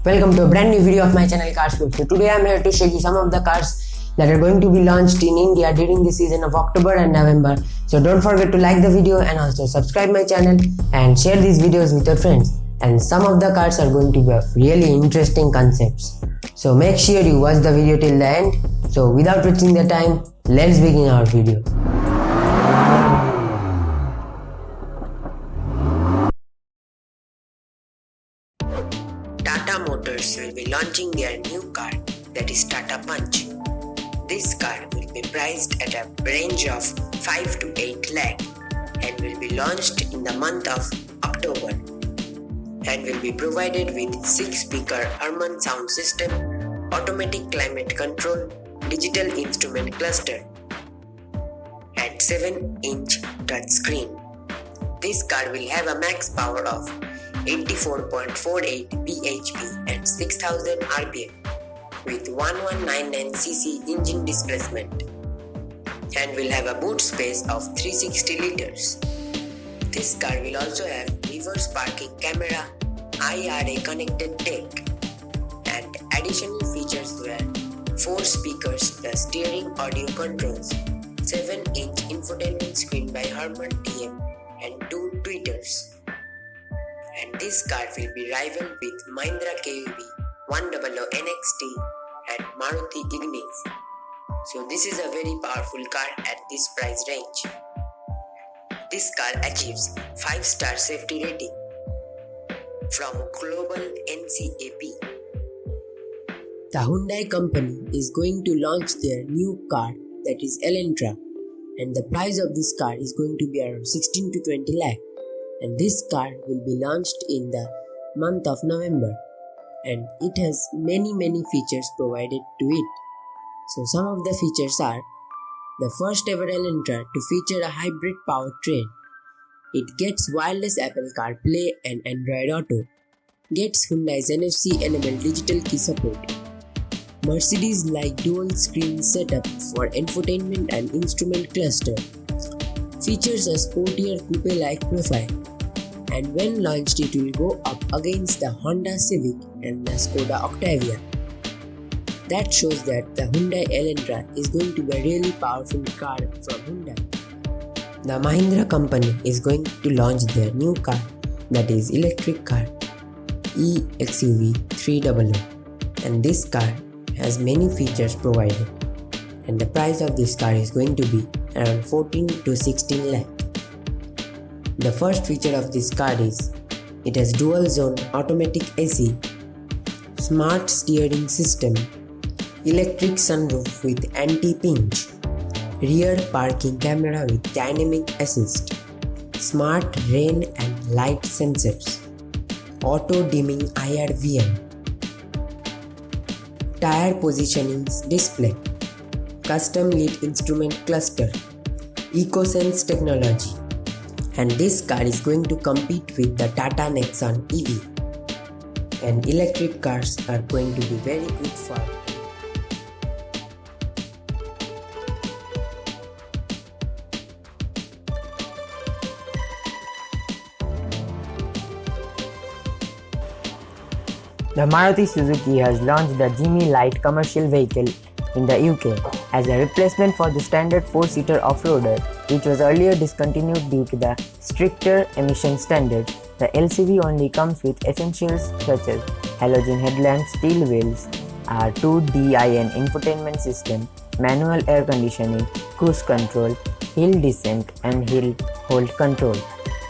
Welcome to a brand new video of my channel Cars Clip. So today I am here to show you some of the cars that are going to be launched in India during the season of October and November. So don't forget to like the video and also subscribe my channel and share these videos with your friends. And some of the cars are going to be of really interesting concepts. So make sure you watch the video till the end. So without wasting the time, let's begin our video. Tata Motors will be launching their new car, that is Tata Punch. This car will be priced at a range of 5 to 8 lakh and will be launched in the month of October and will be provided with 6-speaker Harman sound system, automatic climate control, digital instrument cluster and 7-inch touchscreen. This car will have a max power of 84.48 bhp and 6000 rpm with 1199cc engine displacement and will have a boot space of 360 liters. This car will also have reverse parking camera, IRA connected tech and additional features were 4 speakers plus steering audio controls, 7-inch infotainment screen by Harman TM and 2 tweeters. And this car will be rivaled with Mahindra KUV 100 NXT and Maruti Ignis. So this is a very powerful car at this price range. This car achieves 5-star safety rating from Global NCAP. The Hyundai company is going to launch their new car, that is Elantra, and the price of this car is going to be around 16 to 20 lakh. And this car will be launched in the month of November and it has many features provided to it. So some of the features are the first ever Elantra to feature a hybrid powertrain. It gets wireless Apple CarPlay and Android Auto, gets Hyundai's NFC enabled digital key support, Mercedes-like dual screen setup for infotainment and instrument cluster, features a sportier coupe-like profile, and when launched it will go up against the Honda Civic and the Skoda Octavia. That shows that the Hyundai Elantra is going to be a really powerful car from Hyundai. The Mahindra company is going to launch their new car, that is electric car eXUV 300, and this car has many features provided and the price of this car is going to be around 14 to 16 lakh. The first feature of this car is it has dual zone automatic AC, smart steering system, electric sunroof with anti-pinch, rear parking camera with dynamic assist, smart rain and light sensors, auto dimming IRVM, tire positioning display, custom lead instrument cluster, EcoSense technology, and this car is going to compete with the Tata Nexon EV, and electric cars are going to be very good for it. The Maruti Suzuki has launched the Jimny Light commercial vehicle in the UK as a replacement for the standard 4-seater off-roader, which was earlier discontinued due to the stricter emission standards. The LCV only comes with essentials such as halogen headlamps, steel wheels, a 2DIN infotainment system, manual air conditioning, cruise control, hill descent and hill hold control.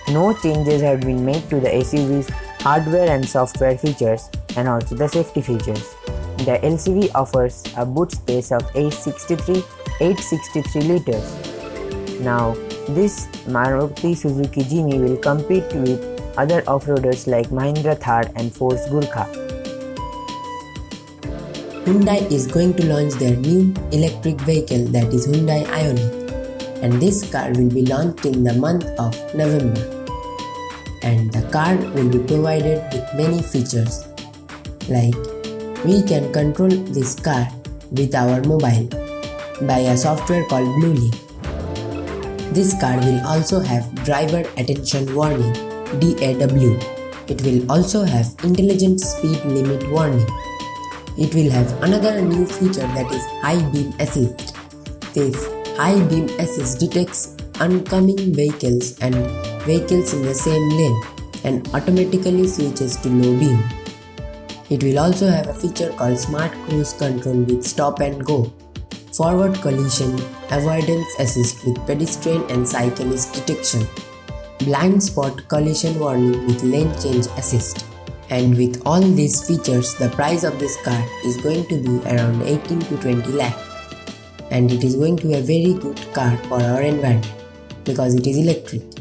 No changes have been made to the SUV's hardware and software features and also the safety features. The LCV offers a boot space of 863 liters. Now, this Maruti Suzuki Jimny will compete with other off-roaders like Mahindra Thar and Force Gurkha. Hyundai is going to launch their new electric vehicle, that is Hyundai Ioniq, and this car will be launched in the month of November. And the car will be provided with many features like we can control this car with our mobile by a software called BlueLink. This car will also have driver attention warning DAW It will also have intelligent speed limit warning. It will have another new feature, that is high beam assist. This high beam assist detects oncoming vehicles and vehicles in the same lane and automatically switches to low beam. It will also have a feature called Smart Cruise Control with Stop and Go, Forward Collision Avoidance Assist with Pedestrian and Cyclist Detection, Blind Spot Collision Warning with Lane Change Assist. And with all these features, the price of this car is going to be around 18 to 20 lakh. And it is going to be a very good car for our environment because it is electric.